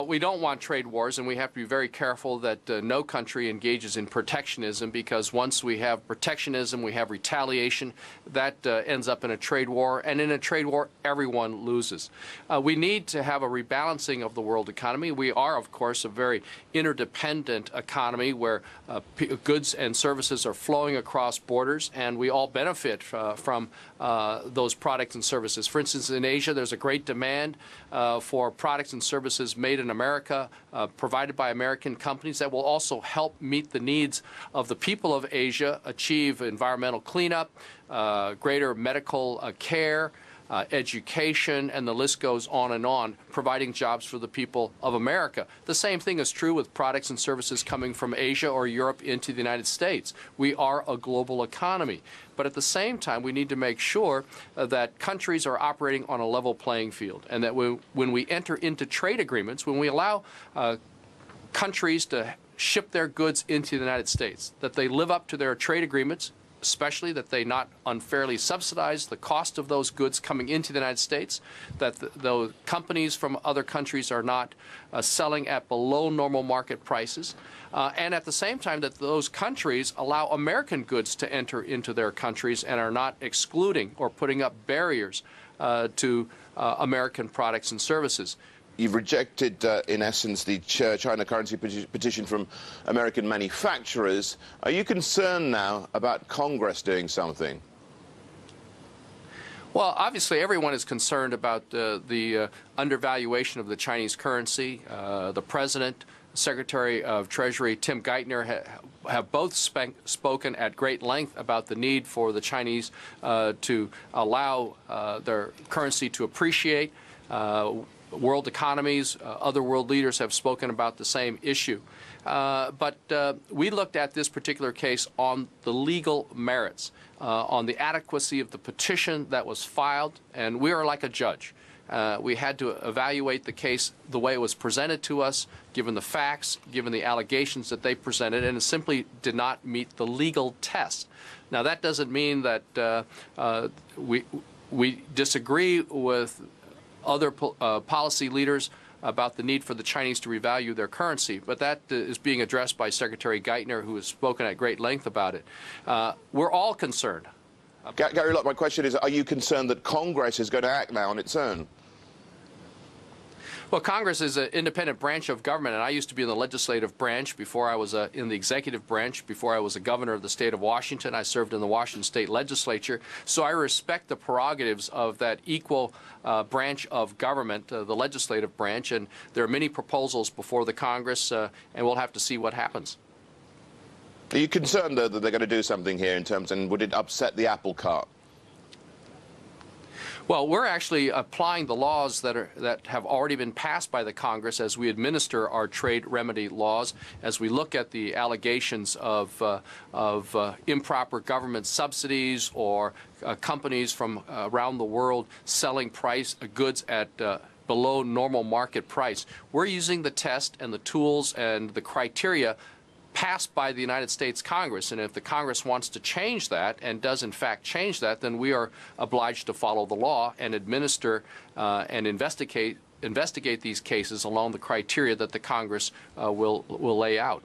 We don't want trade wars, and we have to be very careful that no country engages in protectionism, because once we have protectionism, we have retaliation. That ends up in a trade war, and in a trade war, everyone loses. We need to have a rebalancing of the world economy. We are, of course, a very interdependent economy where goods and services are flowing across borders, and we all benefit from those products and services. For instance, in Asia, there's a great demand for products and services made in America, provided by American companies, that will also help meet the needs of the people of Asia, achieve environmental cleanup, greater medical care, education, and the list goes on, providing jobs for the people of America. The same thing is true with products and services coming from Asia or Europe into the United States. We are a global economy. But at the same time, we need to make sure that countries are operating on a level playing field, and that when we enter into trade agreements, when we allow countries to ship their goods into the United States, that they live up to their trade agreements, especially that they not unfairly subsidize the cost of those goods coming into the United States, that the companies from other countries are not selling at below normal market prices, and at the same time that those countries allow American goods to enter into their countries and are not excluding or putting up barriers to American products and services. You've rejected, in essence, the China currency petition from American manufacturers. Are you concerned now about Congress doing something? Well, obviously, everyone is concerned about the undervaluation of the Chinese currency. The President, Secretary of Treasury Tim Geithner have both spoken at great length about the need for the Chinese to allow their currency to appreciate. World economies, other world leaders have spoken about the same issue. But we looked at this particular case on the legal merits, on the adequacy of the petition that was filed, and we are like a judge. We had to evaluate the case the way it was presented to us, given the facts, given the allegations that they presented, and it simply did not meet the legal test. Now, that doesn't mean that we disagree with other policy leaders about the need for the Chinese to revalue their currency, but that is being addressed by Secretary Geithner, who has spoken at great length about it. We're all concerned. Gary Locke, my question is, are you concerned that Congress is going to act now on its own? Well, Congress is an independent branch of government, and I used to be in the legislative branch before I was in the executive branch. Before I was a governor of the state of Washington, I served in the Washington State Legislature. So I respect the prerogatives of that equal branch of government, the legislative branch, and there are many proposals before the Congress, and we'll have to see what happens. Are you concerned, though, that they're going to do something here in terms, and would it upset the apple cart? Well, we're actually applying the laws that have already been passed by the Congress as we administer our trade remedy laws, as we look at the allegations of improper government subsidies or companies from around the world selling goods at below normal market price. We're using the test and the tools and the criteria passed by the United States Congress, and if the Congress wants to change that and does in fact change that, then we are obliged to follow the law and administer and investigate these cases along the criteria that the Congress will lay out.